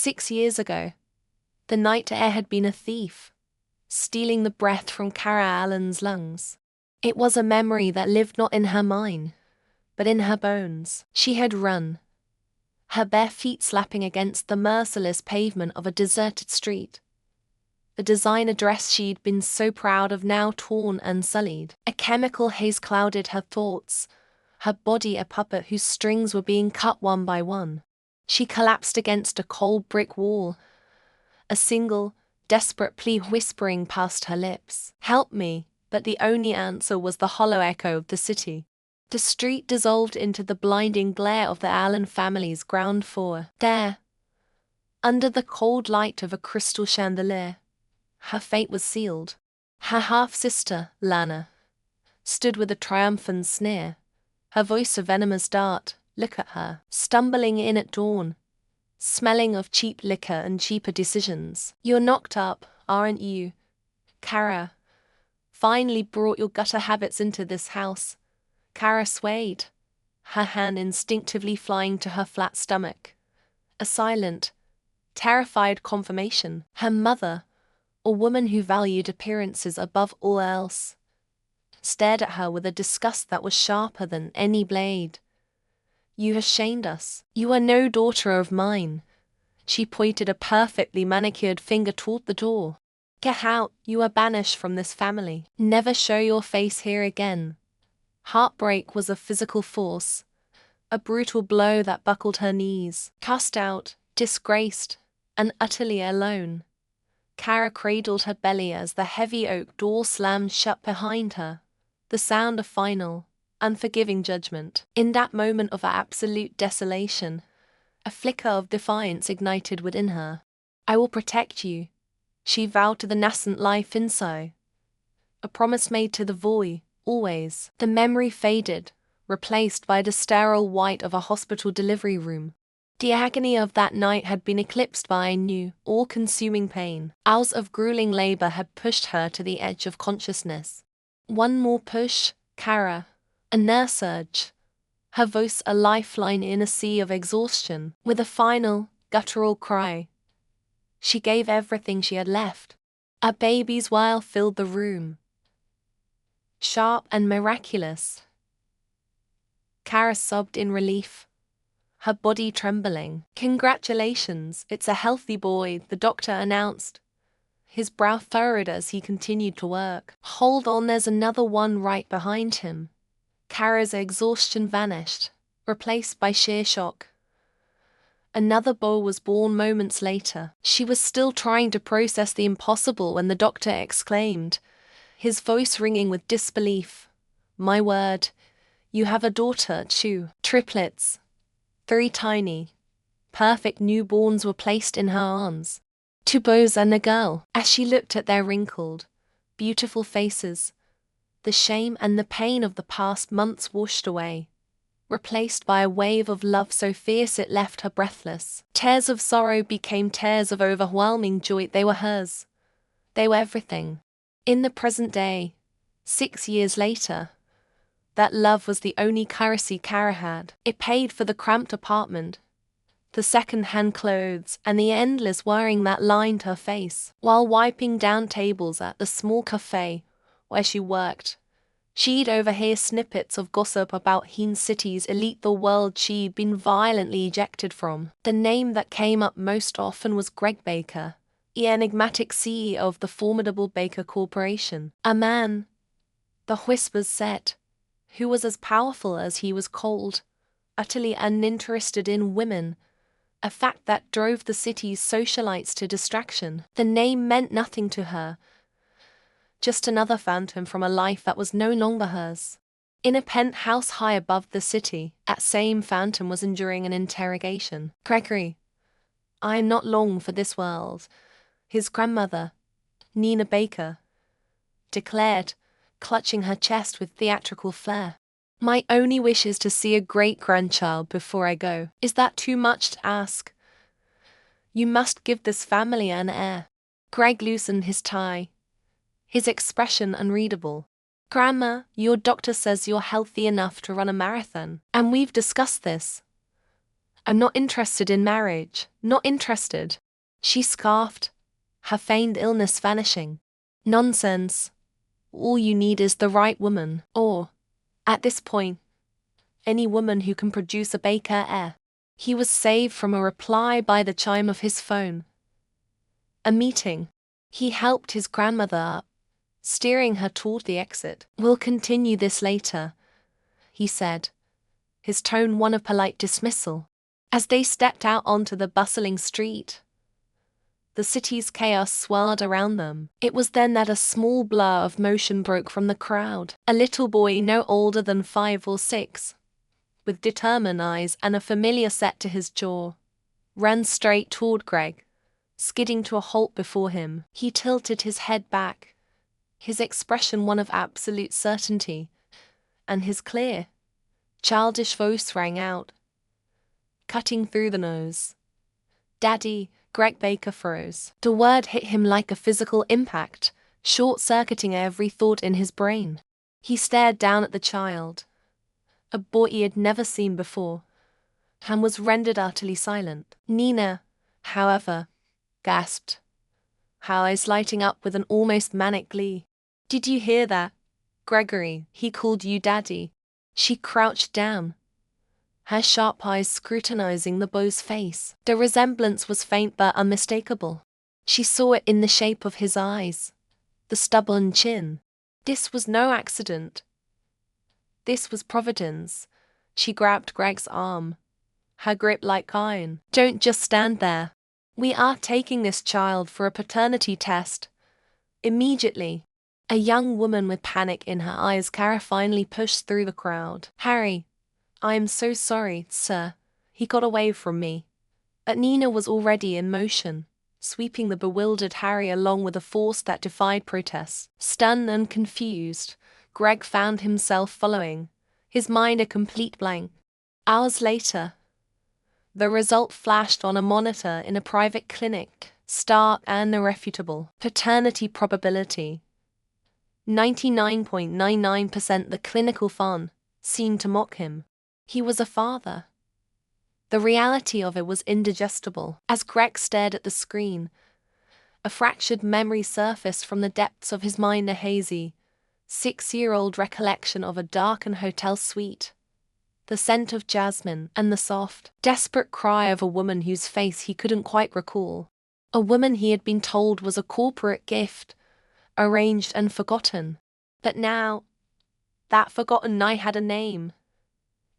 6 years ago, the night air had been a thief, stealing the breath from Cara Allen's lungs. It was a memory that lived not in her mind, but in her bones. She had run, her bare feet slapping against the merciless pavement of a deserted street. The designer dress she'd been so proud of now torn and sullied. A chemical haze clouded her thoughts, her body a puppet whose strings were being cut one by one. She collapsed against a cold brick wall, a single, desperate plea whispering past her lips. "Help me," but the only answer was the hollow echo of the city. The street dissolved into the blinding glare of the Allen family's ground floor. There, under the cold light of a crystal chandelier, her fate was sealed. Her half-sister, Lana, stood with a triumphant sneer, her voice a venomous dart. "Look at her, stumbling in at dawn, smelling of cheap liquor and cheaper decisions. You're knocked up, aren't you, Cara? Finally brought your gutter habits into this house." Cara swayed, her hand instinctively flying to her flat stomach. A silent, terrified confirmation. Her mother, a woman who valued appearances above all else, stared at her with a disgust that was sharper than any blade. "You have shamed us. You are no daughter of mine." She pointed a perfectly manicured finger toward the door. "Get out, you are banished from this family. Never show your face here again." Heartbreak was a physical force, a brutal blow that buckled her knees. Cast out, disgraced, and utterly alone, Cara cradled her belly as the heavy oak door slammed shut behind her, the sound of final, unforgiving judgment. In that moment of absolute desolation, a flicker of defiance ignited within her. "I will protect you," she vowed to the nascent life inside. A promise made to the void, always. The memory faded, replaced by the sterile white of a hospital delivery room. The agony of that night had been eclipsed by a new, all-consuming pain. Hours of grueling labor had pushed her to the edge of consciousness. One more push, Cara, a nurse urged, her voice a lifeline in a sea of exhaustion. With a final, guttural cry, she gave everything she had left. A baby's wail filled the room, sharp and miraculous. Cara sobbed in relief, her body trembling. "Congratulations, it's a healthy boy," the doctor announced, his brow furrowed as he continued to work. "Hold on, there's another one right behind him." Cara's exhaustion vanished, replaced by sheer shock. Another boy was born moments later. She was still trying to process the impossible when the doctor exclaimed, his voice ringing with disbelief, "My word, you have a daughter, too." Triplets. 3 tiny, perfect newborns were placed in her arms. 2 boys and a girl. As she looked at their wrinkled, beautiful faces, the shame and the pain of the past months washed away, replaced by a wave of love so fierce it left her breathless. Tears of sorrow became tears of overwhelming joy. They were hers. They were everything. In the present day, 6 years later, that love was the only currency Cara had. It paid for the cramped apartment, the second-hand clothes, and the endless worrying that lined her face. While wiping down tables at the small cafe where she worked, she'd overhear snippets of gossip about Heen City's elite, the world she'd been violently ejected from. The name that came up most often was Greg Baker, the enigmatic CEO of the formidable Baker Corporation. A man, the whispers said, who was as powerful as he was cold, utterly uninterested in women, a fact that drove the city's socialites to distraction. The name meant nothing to her, just another phantom from a life that was no longer hers. In a penthouse high above the city, that same phantom was enduring an interrogation. "Gregory, I am not long for this world," his grandmother, Nina Baker, declared, clutching her chest with theatrical flair. "My only wish is to see a great-grandchild before I go." "Is that too much to ask? You must give this family an heir." Greg loosened his tie, his expression unreadable. "Grandma, your doctor says you're healthy enough to run a marathon, and we've discussed this. I'm not interested in marriage, not interested. She scoffed, her feigned illness vanishing. Nonsense. All you need is the right woman, or, at this point, any woman who can produce a Baker heir. He was saved from a reply by the chime of his phone. A meeting. He helped his grandmother up, steering her toward the exit. We'll continue this later, he said, his tone one of polite dismissal. As they stepped out onto the bustling street, the city's chaos swirled around them. It was then that a small blur of motion broke from the crowd. A little boy no older than 5 or 6, with determined eyes and a familiar set to his jaw, ran straight toward Greg, skidding to a halt before him. He tilted his head back, his expression one of absolute certainty, and his clear, childish voice rang out, cutting through the noise. "Daddy," Greg Baker froze. The word hit him like a physical impact, short-circuiting every thought in his brain. He stared down at the child, a boy he had never seen before, and was rendered utterly silent. Nina, however, gasped, her eyes lighting up with an almost manic glee. "Did you hear that? Gregory, he called you Daddy." She crouched down, her sharp eyes scrutinizing the boy's face. The resemblance was faint but unmistakable. She saw it in the shape of his eyes, the stubborn chin. This was no accident. This was providence. She grabbed Greg's arm, her grip like iron. "Don't just stand there. We are taking this child for a paternity test. Immediately." A young woman with panic in her eyes, Kara finally pushed through the crowd. "Harry, I am so sorry, sir. He got away from me." But Nina was already in motion, sweeping the bewildered Harry along with a force that defied protest. Stunned and confused, Greg found himself following, his mind a complete blank. Hours later, the result flashed on a monitor in a private clinic, stark and irrefutable. Paternity probability 99.99%. The clinical fun seemed to mock him. He was a father. The reality of it was indigestible. As Greg stared at the screen, a fractured memory surfaced from the depths of his mind, a hazy, 6-year-old recollection of a darkened hotel suite, the scent of jasmine, and the soft, desperate cry of a woman whose face he couldn't quite recall. A woman he had been told was a corporate gift, arranged and forgotten. But now, that forgotten night had a name.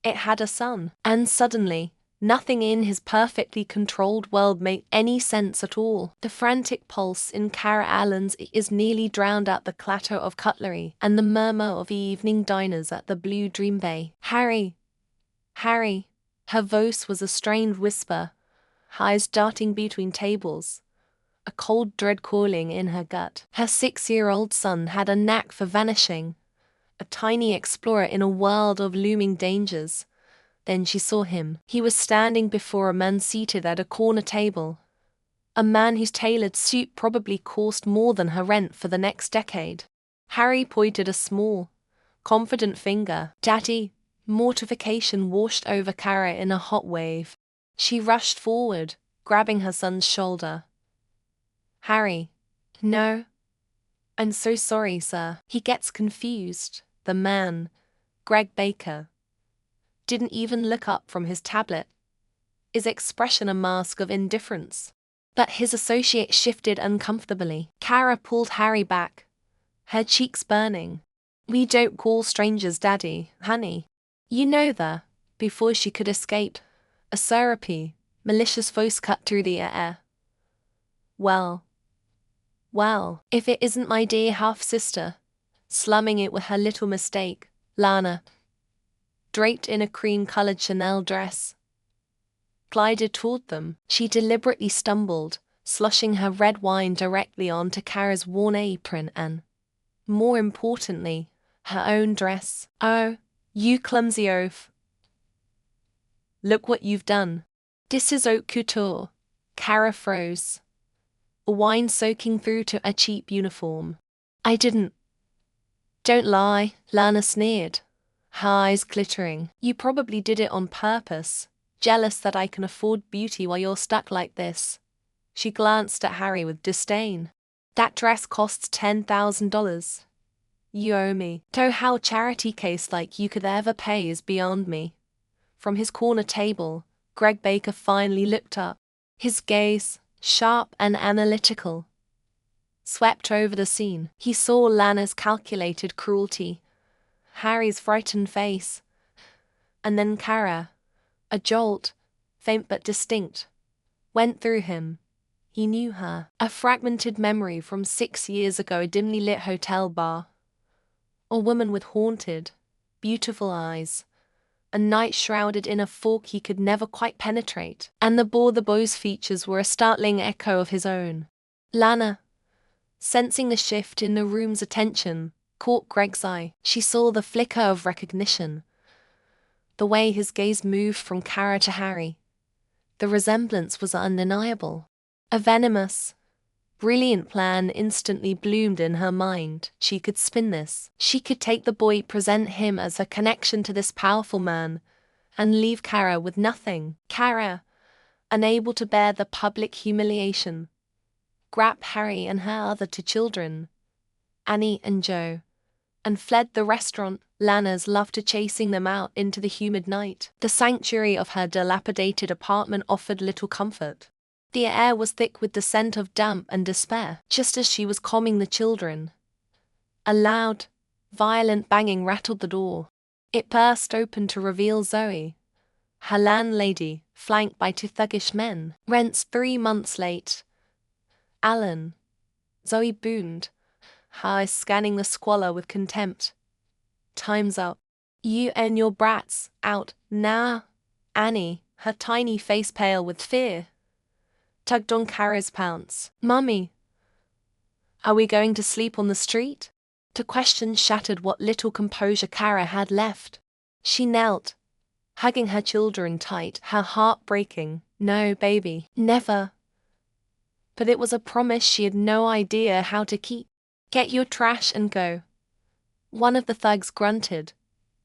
It had a son. And suddenly, nothing in his perfectly controlled world made any sense at all. The frantic pulse in Kara Allen's ears nearly drowned out the clatter of cutlery and the murmur of evening diners at the Blue Dream Bay. "Harry! Harry!" Her voice was a strained whisper, eyes darting between tables, a cold dread calling in her gut. Her 6-year-old son had a knack for vanishing, a tiny explorer in a world of looming dangers. Then she saw him. He was standing before a man seated at a corner table, a man whose tailored suit probably cost more than her rent for the next decade. Harry pointed a small, confident finger. "Daddy!" Mortification washed over Kara in a hot wave. She rushed forward, grabbing her son's shoulder. "Harry, no. I'm so sorry, sir." He gets confused. The man, Greg Baker, didn't even look up from his tablet, his expression a mask of indifference. But his associate shifted uncomfortably. Kara pulled Harry back, her cheeks burning. "We don't call strangers Daddy, honey. You know that." Before she could escape, a syrupy, malicious voice cut through the air. Well, if it isn't my dear half-sister, slumming it with her little mistake, Lana, draped in a cream-colored Chanel dress, glided toward them. She deliberately stumbled, sloshing her red wine directly onto Kara's worn apron and, more importantly, her own dress. "Oh, you clumsy oaf. Look what you've done." "This is haute couture." Kara froze, a wine soaking through to a cheap uniform. "I didn't." "Don't lie," Lana sneered, her eyes glittering. "You probably did it on purpose. Jealous that I can afford beauty while you're stuck like this. She glanced at Harry with disdain. That dress costs $10,000. You owe me. Though how charity case like you could ever pay is beyond me. From his corner table, Greg Baker finally looked up. His gaze, sharp and analytical, swept over the scene. He saw Lana's calculated cruelty, Harry's frightened face, and then Kara. A jolt, faint but distinct, went through him. He knew her. A fragmented memory from 6 years ago, a dimly lit hotel bar. A woman with haunted, beautiful eyes. A night shrouded in a fog he could never quite penetrate. And the boy's features were a startling echo of his own. Lana, sensing the shift in the room's attention, caught Greg's eye. She saw the flicker of recognition. The way his gaze moved from Kara to Harry. The resemblance was undeniable. A venomous, brilliant plan instantly bloomed in her mind. She could spin this. She could take the boy, present him as a connection to this powerful man, and leave Kara with nothing. Kara, unable to bear the public humiliation, grabbed Harry and her other two children, Annie and Joe, and fled the restaurant. Lana's loved to chasing them out into the humid night. The sanctuary of her dilapidated apartment offered little comfort. The air was thick with the scent of damp and despair. Just as she was calming the children, a loud, violent banging rattled the door. It burst open to reveal Zoe, her landlady, flanked by two thuggish men. "Rent's 3 months late, Alan," Zoe boomed, her eyes scanning the squalor with contempt. "Time's up. You and your brats out now." Annie, her tiny face pale with fear, tugged on Kara's pants. "Mummy, are we going to sleep on the street?" The question shattered what little composure Kara had left. She knelt, hugging her children tight, her heart breaking. "No, baby, never." But it was a promise she had no idea how to keep. "Get your trash and go," one of the thugs grunted,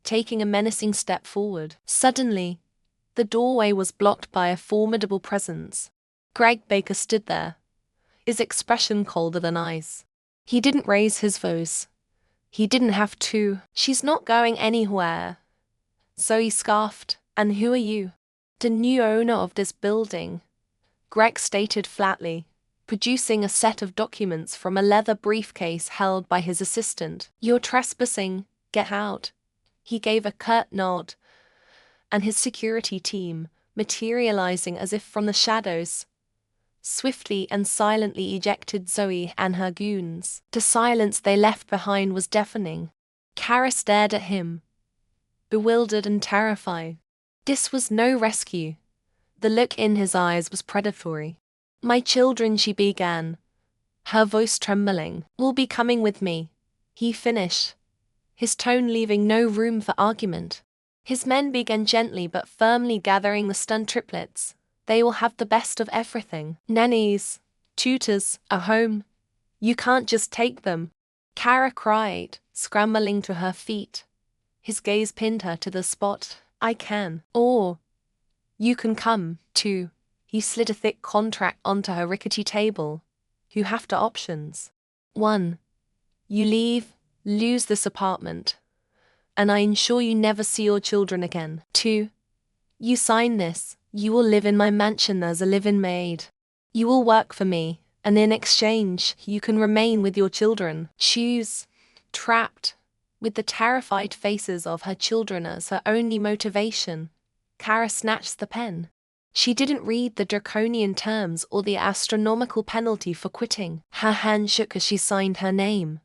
taking a menacing step forward. Suddenly, the doorway was blocked by a formidable presence. Greg Baker stood there, his expression colder than ice. He didn't raise his voice. He didn't have to. "She's not going anywhere." Zoe scoffed. "And who are you?" "The new owner of this building," Greg stated flatly, producing a set of documents from a leather briefcase held by his assistant. "You're trespassing. Get out." He gave a curt nod, and his security team, materializing as if from the shadows, swiftly and silently ejected Zoe and her goons. The silence they left behind was deafening. Kara stared at him, bewildered and terrified. This was no rescue. The look in his eyes was predatory. "My children," she began, her voice trembling, "will be coming with me," he finished, his tone leaving no room for argument. His men began gently but firmly gathering the stunned triplets. "They will have the best of everything. Nannies, tutors, a home. You can't just take them." Kara cried, scrambling to her feet. His gaze pinned her to the spot. "I can. Or you can come, too." He slid a thick contract onto her rickety table. "You have two options. 1. You leave, lose this apartment, and I ensure you never see your children again. 2. You sign this. You will live in my mansion as a live-in maid. You will work for me, and in exchange, you can remain with your children. Choose." Trapped, with the terrified faces of her children as her only motivation, Kara snatched the pen. She didn't read the draconian terms or the astronomical penalty for quitting. Her hand shook as she signed her name,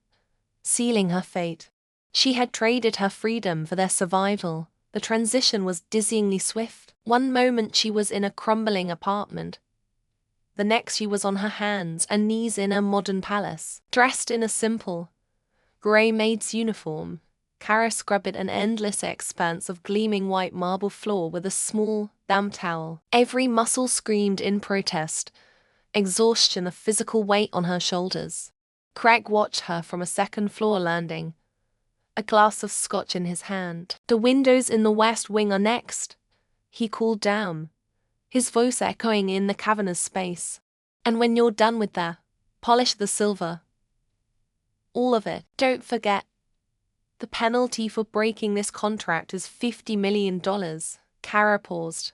sealing her fate. She had traded her freedom for their survival. The transition was dizzyingly swift. One moment she was in a crumbling apartment. The next she was on her hands and knees in a modern palace. Dressed in a simple, grey maid's uniform, Kara scrubbed an endless expanse of gleaming white marble floor with a small, damp towel. Every muscle screamed in protest, exhaustion, a physical weight on her shoulders. Craig watched her from a second-floor landing, a glass of scotch in his hand. "The windows in the west wing are next," He called down, his voice echoing in the cavernous space. And when you're done with that, polish the silver. All of it. Don't forget. The penalty for breaking this contract is $50 million. Kara paused,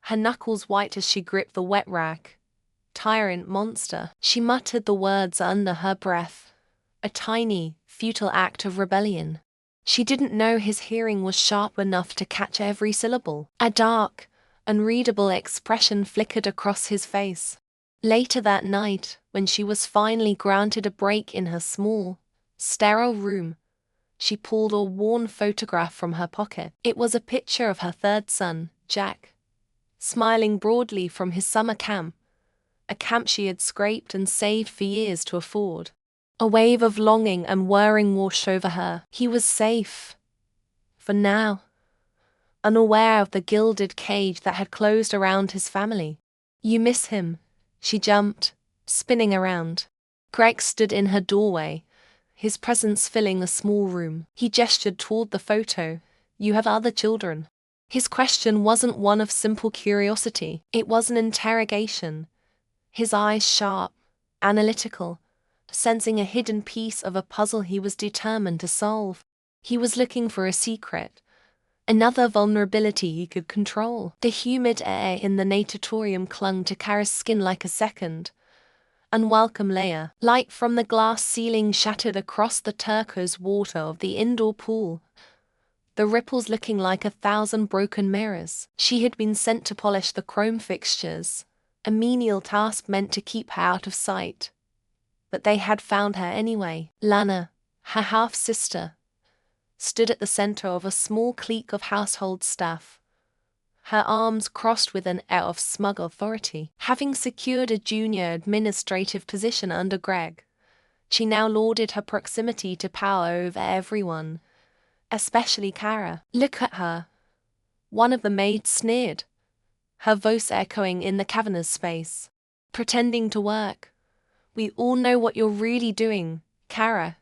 her knuckles white as she gripped the wet rag. Tyrant monster. She muttered the words under her breath. A tiny, futile act of rebellion. She didn't know his hearing was sharp enough to catch every syllable. A dark, unreadable expression flickered across his face. Later that night, when she was finally granted a break in her small, sterile room, she pulled a worn photograph from her pocket. It was a picture of her third son, Jack, smiling broadly from his summer camp, a camp she had scraped and saved for years to afford. A wave of longing and worrying washed over her. He was safe. For now. Unaware of the gilded cage that had closed around his family. You miss him. She jumped, spinning around. Greg stood in her doorway, his presence filling the small room. He gestured toward the photo. You have other children. His question wasn't one of simple curiosity. It was an interrogation. His eyes sharp, analytical, sensing a hidden piece of a puzzle he was determined to solve. He was looking for a secret, another vulnerability he could control. The humid air in the natatorium clung to Kara's skin like a second, unwelcome layer. Light from the glass ceiling shattered across the turquoise water of the indoor pool, the ripples looking like 1,000 broken mirrors. She had been sent to polish the chrome fixtures, a menial task meant to keep her out of sight. But they had found her anyway. Lana, her half-sister, stood at the center of a small clique of household staff, her arms crossed with an air of smug authority. Having secured a junior administrative position under Greg, she now lauded her proximity to power over everyone, especially Kara. Look at her. One of the maids sneered, her voice echoing in the cavernous space. Pretending to work. We all know what you're really doing, Kara.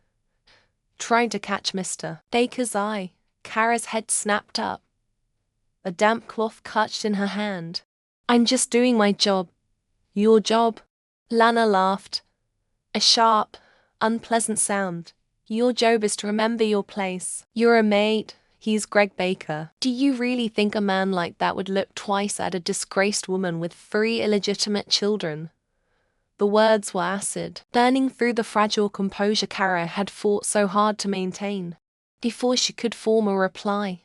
Trying to catch Mr. Baker's eye. Kara's head snapped up, a damp cloth clutched in her hand. I'm just doing my job. Your job? Lana laughed. A sharp, unpleasant sound. Your job is to remember your place. You're a maid. He's Greg Baker. Do you really think a man like that would look twice at a disgraced woman with 3 illegitimate children? The words were acid, burning through the fragile composure Kara had fought so hard to maintain. Before she could form a reply,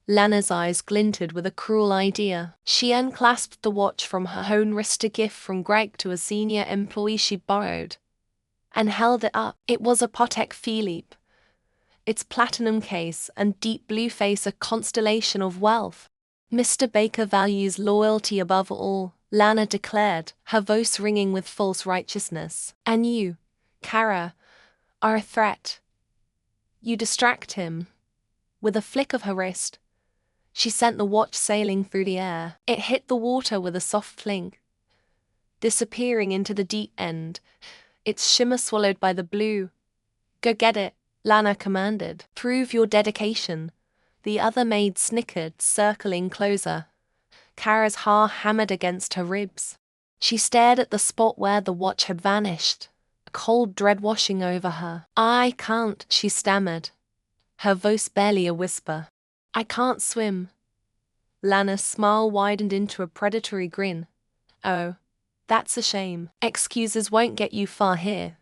Lana's eyes glinted with a cruel idea. She unclasped the watch from her own wrist, a gift from Greg to a senior employee she borrowed, and held it up. It was a Patek Philippe, its platinum case and deep blue face a constellation of wealth. Mr. Baker values loyalty above all, Lana declared, her voice ringing with false righteousness. And you, Kara, are a threat. You distract him. With a flick of her wrist, she sent the watch sailing through the air. It hit the water with a soft clink, disappearing into the deep end, its shimmer swallowed by the blue. Go get it, Lana commanded. Prove your dedication. The other maid snickered, circling closer. Kara's heart hammered against her ribs. She stared at the spot where the watch had vanished, a cold dread washing over her. I can't, she stammered, her voice barely a whisper. I can't swim. Lana's smile widened into a predatory grin. Oh, that's a shame. Excuses won't get you far here.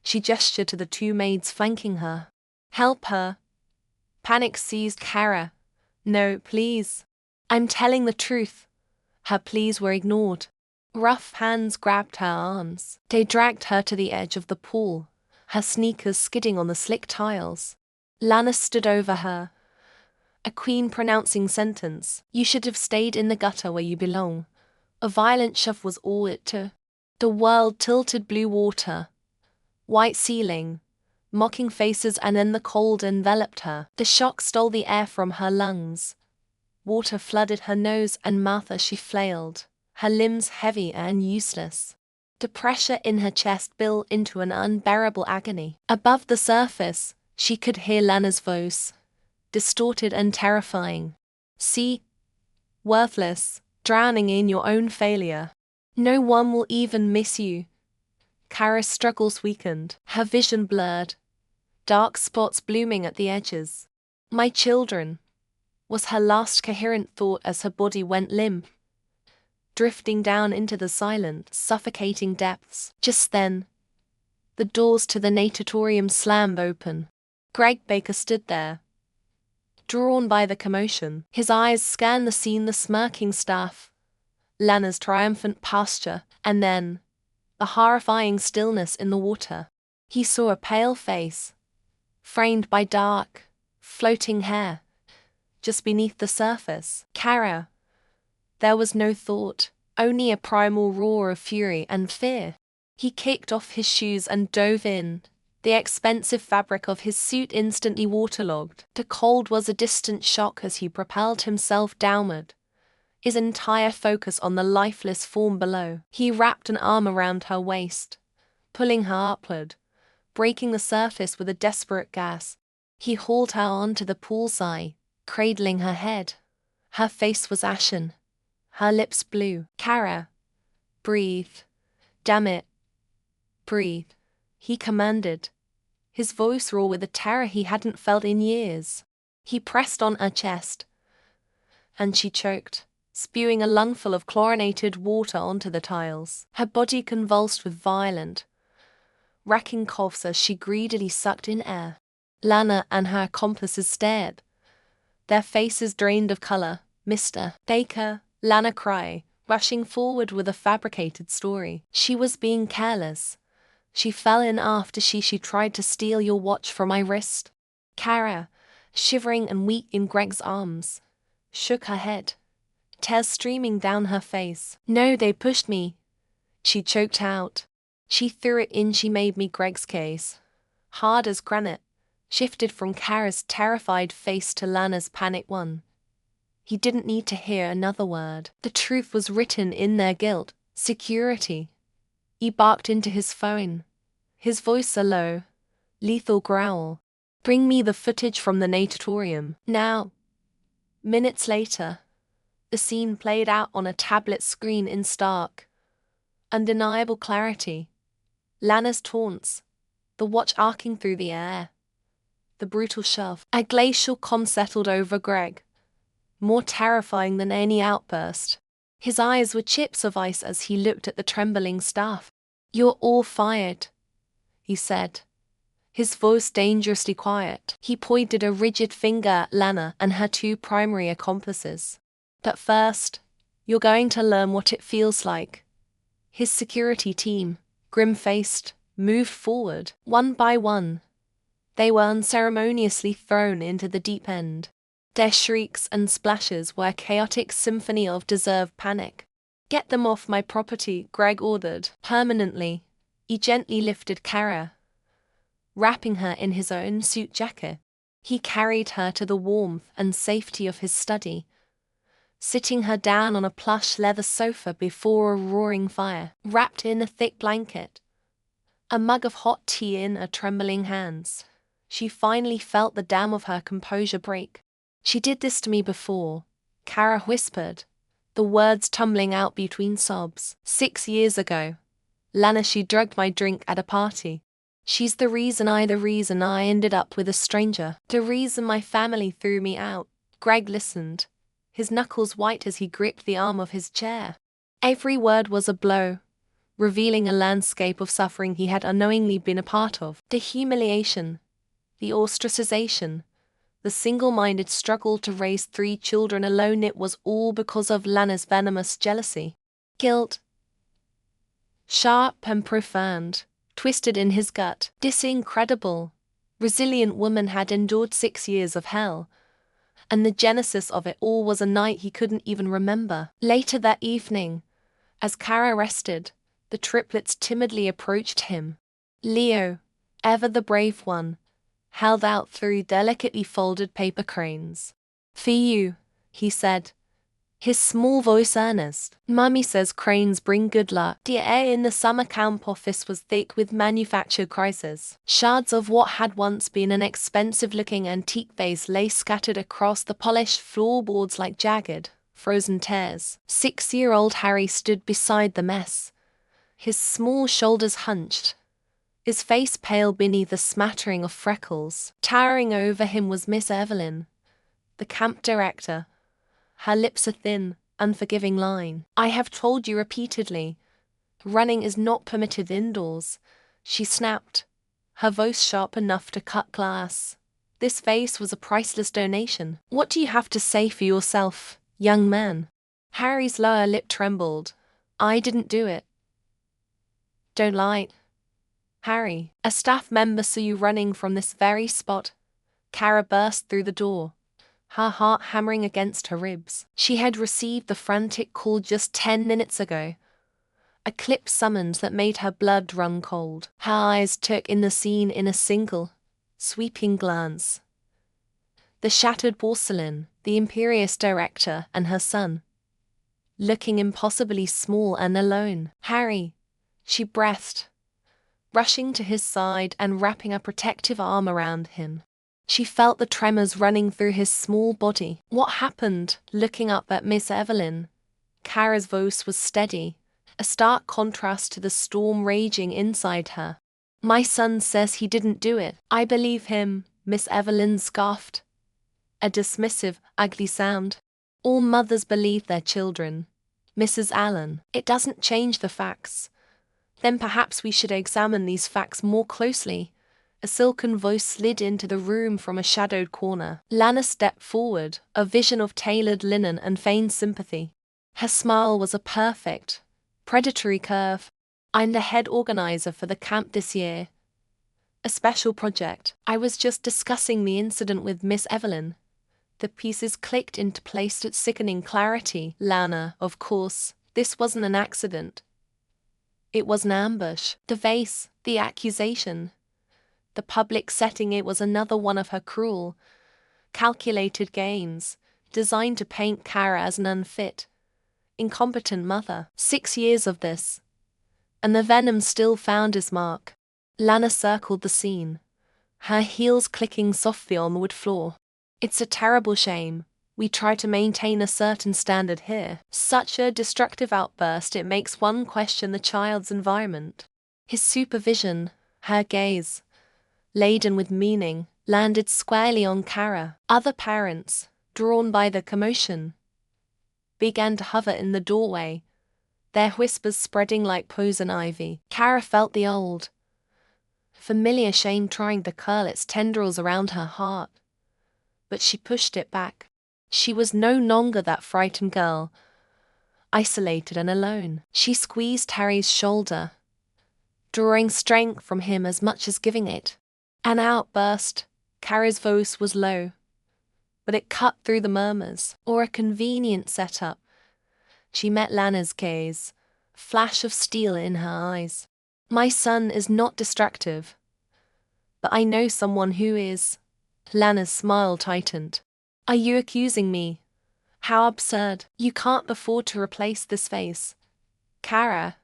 She gestured to the 2 maids flanking her. Help her. Panic seized Kara. No, please. I'm telling the truth. Her pleas were ignored. Rough hands grabbed her arms. They dragged her to the edge of the pool, her sneakers skidding on the slick tiles. Lana stood over her, a queen pronouncing sentence. You should have stayed in the gutter where you belong. A violent shove was all it took. The world tilted blue water, white ceiling, mocking faces, and then the cold enveloped her. The shock stole the air from her lungs. Water flooded her nose and mouth as she flailed, her limbs heavy and useless. The pressure in her chest built into an unbearable agony. Above the surface, she could hear Lana's voice, distorted and terrifying. See, worthless, drowning in your own failure. No one will even miss you. Kara's struggles weakened, her vision blurred, dark spots blooming at the edges. My children, was her last coherent thought as her body went limp, drifting down into the silent, suffocating depths. Just then, the doors to the natatorium slammed open. Greg Baker stood there, drawn by the commotion. His eyes scanned the scene, the smirking staff, Lana's triumphant posture, and then the horrifying stillness in the water. He saw a pale face, framed by dark, floating hair, just beneath the surface. Kara. There was no thought, only a primal roar of fury and fear. He kicked off his shoes and dove in, the expensive fabric of his suit instantly waterlogged. The cold was a distant shock as he propelled himself downward, his entire focus on the lifeless form below. He wrapped an arm around her waist, pulling her upward, breaking the surface with a desperate gasp. He hauled her onto the poolside, cradling her head. Her face was ashen, her lips blue. Kara, breathe. Damn it. Breathe, he commanded, his voice raw with a terror he hadn't felt in years. He pressed on her chest, and she choked, spewing a lungful of chlorinated water onto the tiles. Her body convulsed with violent, racking coughs as she greedily sucked in air. Lana and her accomplices stared, their faces drained of color. Mr. Baker, Lana cried, rushing forward with a fabricated story. She was being careless. She fell in after she tried to steal your watch from my wrist. Kara, shivering and weak in Greg's arms, shook her head, tears streaming down her face. No, they pushed me, she choked out. She threw it in. She made me. Greg's gaze, hard as granite, shifted from Kara's terrified face to Lana's panicked one. He didn't need to hear another word. The truth was written in their guilt. Security. He barked into his phone, his voice a low, lethal growl. Bring me the footage from the natatorium, now. Minutes later, the scene played out on a tablet screen in stark, undeniable clarity. Lana's taunts, the watch arcing through the air, the brutal shove. A glacial calm settled over Greg, more terrifying than any outburst. His eyes were chips of ice as he looked at the trembling staff. You're all fired, he said, his voice dangerously quiet. He pointed a rigid finger at Lana and her two primary accomplices. But first, you're going to learn what it feels like. His security team, grim-faced, moved forward. One by one, they were unceremoniously thrown into the deep end. Their shrieks and splashes were a chaotic symphony of deserved panic. Get them off my property, Greg ordered. Permanently, he gently lifted Kara, wrapping her in his own suit jacket. He carried her to the warmth and safety of his study, sitting her down on a plush leather sofa before a roaring fire. Wrapped in a thick blanket, a mug of hot tea in her trembling hands, she finally felt the dam of her composure break. She did this to me before, Kara whispered, the words tumbling out between sobs. 6 years ago, Lana, she drugged my drink at a party. She's the reason I ended up with a stranger. The reason my family threw me out. Greg listened, his knuckles white as he gripped the arm of his chair. Every word was a blow, revealing a landscape of suffering he had unknowingly been a part of. The humiliation, the ostracization, the single-minded struggle to raise 3 children alone, it was all because of Lana's venomous jealousy. Guilt, sharp and profound, twisted in his gut. This incredible, resilient woman had endured 6 years of hell, and the genesis of it all was a night he couldn't even remember. Later that evening, as Kara rested, the triplets timidly approached him. Leo, ever the brave one, held out 3 delicately folded paper cranes. For you, he said, his small voice earnest. Mummy says cranes bring good luck. The air in the summer camp office was thick with manufactured crises. Shards of what had once been an expensive-looking antique vase lay scattered across the polished floorboards like jagged, frozen tears. 6-year-old Harry stood beside the mess, his small shoulders hunched, his face pale beneath a smattering of freckles. Towering over him was Miss Evelyn, the camp director, her lips a thin, unforgiving line. "I have told you repeatedly, running is not permitted indoors," she snapped, her voice sharp enough to cut glass. This vase was a priceless donation. "What do you have to say for yourself, young man?" Harry's lower lip trembled. "I didn't do it." "Don't lie, Harry. A staff member saw you running from this very spot." Kara burst through the door, her heart hammering against her ribs. She had received the frantic call just 10 minutes ago, a clip summons that made her blood run cold. Her eyes took in the scene in a single, sweeping glance. The shattered porcelain, the imperious director and her son, looking impossibly small and alone. "Harry," she breathed, rushing to his side and wrapping a protective arm around him. She felt the tremors running through his small body. "What happened?" Looking up at Miss Evelyn, Kara's voice was steady, a stark contrast to the storm raging inside her. "My son says he didn't do it." "I believe him," Miss Evelyn scoffed, a dismissive, ugly sound. "All mothers believe their children, Mrs. Allen. It doesn't change the facts." "Then perhaps we should examine these facts more closely." A silken voice slid into the room from a shadowed corner. Lana stepped forward, a vision of tailored linen and feigned sympathy. Her smile was a perfect, predatory curve. "I'm the head organizer for the camp this year. A special project. I was just discussing the incident with Miss Evelyn." The pieces clicked into place with sickening clarity. "Lana, of course, this wasn't an accident. It was an ambush. The vase, the accusation, the public setting, it was another one of her cruel, calculated games, designed to paint Kara as an unfit, incompetent mother. 6 years of this, and the venom still found its mark." Lana circled the scene, her heels clicking softly on the wood floor. "It's a terrible shame. We try to maintain a certain standard here." Such a destructive outburst, it makes one question the child's environment. His supervision, her gaze, laden with meaning, landed squarely on Kara. Other parents, drawn by the commotion, began to hover in the doorway, their whispers spreading like poison ivy. Kara felt the old, familiar shame trying to curl its tendrils around her heart, but she pushed it back. She was no longer that frightened girl, isolated and alone. She squeezed Harry's shoulder, drawing strength from him as much as giving it. An outburst. Kara's voice was low, but it cut through the murmurs. "Or a convenient setup." She met Lana's gaze, a flash of steel in her eyes. "My son is not destructive, but I know someone who is." Lana's smile tightened. "Are you accusing me? How absurd. You can't afford to replace this face. Kara,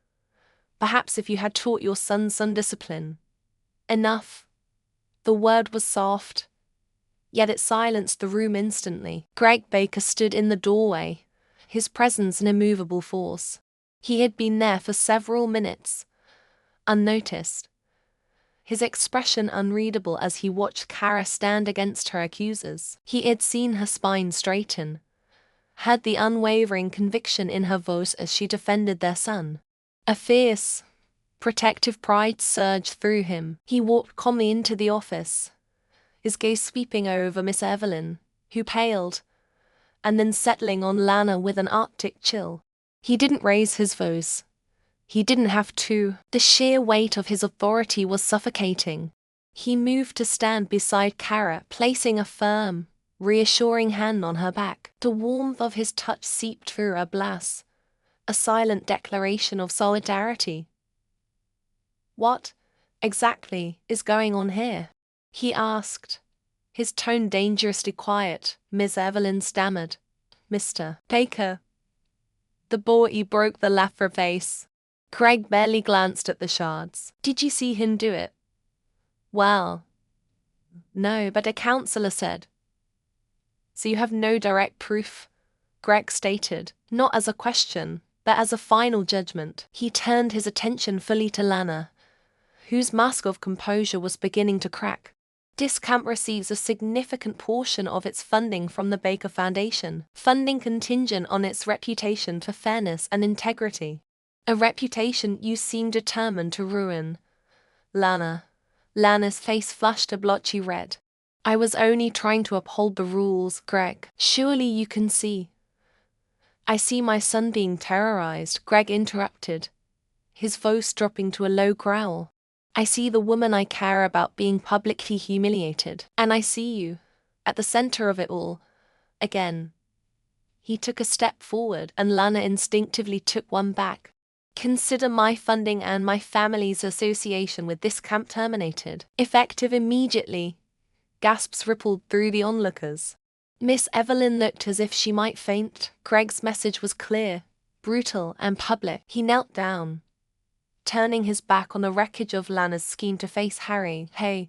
perhaps if you had taught your son some discipline." "Enough." The word was soft, yet it silenced the room instantly. Greg Baker stood in the doorway, his presence an immovable force. He had been there for several minutes, unnoticed, his expression unreadable as he watched Kara stand against her accusers. He had seen her spine straighten, heard the unwavering conviction in her voice as she defended their son. A fierce, protective pride surged through him. He walked calmly into the office, his gaze sweeping over Miss Evelyn, who paled, and then settling on Lana with an arctic chill. He didn't raise his voice. He didn't have to. The sheer weight of his authority was suffocating. He moved to stand beside Kara, placing a firm, reassuring hand on her back. The warmth of his touch seeped through her blouse, a silent declaration of solidarity. "What, exactly, is going on here?" he asked, his tone dangerously quiet. Miss Evelyn stammered. "Mr. Baker." The boy broke the lacquer vase. Craig barely glanced at the shards. "Did you see him do it?" "Well, no, but a counselor said." "So you have no direct proof?" Greg stated, not as a question, but as a final judgment. He turned his attention fully to Lana, whose mask of composure was beginning to crack. This camp receives a significant portion of its funding from the Baker Foundation, funding contingent on its reputation for fairness and integrity. A reputation you seem determined to ruin. Lana's face flushed a blotchy red. I was only trying to uphold the rules, Greg. Surely you can see. I see my son being terrorized, Greg interrupted, his voice dropping to a low growl. I see the woman I care about being publicly humiliated. And I see you, at the center of it all, again. He took a step forward and Lana instinctively took one back. Consider my funding and my family's association with this camp terminated. Effective immediately. Gasps rippled through the onlookers. Miss Evelyn looked as if she might faint. Greg's message was clear, brutal, and public. He knelt down, turning his back on the wreckage of Lana's scheme to face Harry. Hey,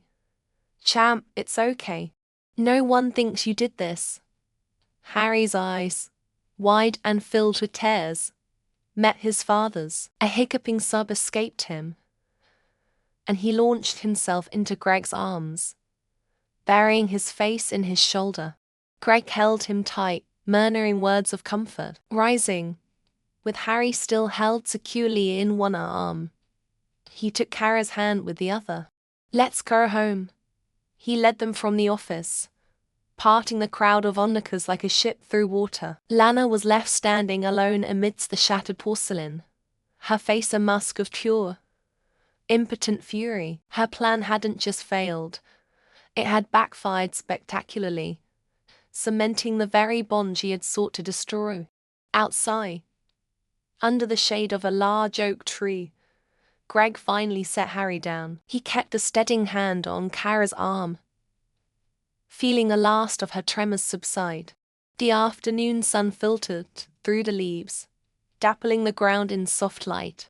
champ, it's okay. No one thinks you did this. Harry's eyes, wide and filled with tears, met his father's. A hiccuping sob escaped him, and he launched himself into Greg's arms, burying his face in his shoulder. Greg held him tight, murmuring words of comfort. Rising, with Harry still held securely in one arm, he took Kara's hand with the other. Let's go home. He led them from the office, parting the crowd of onlookers like a ship through water. Lana was left standing alone amidst the shattered porcelain, her face a mask of pure, impotent fury. Her plan hadn't just failed, it had backfired spectacularly, cementing the very bond she had sought to destroy. Outside, under the shade of a large oak tree, Greg finally set Harry down. He kept a steadying hand on Kara's arm, feeling the last of her tremors subside. The afternoon sun filtered through the leaves, dappling the ground in soft light.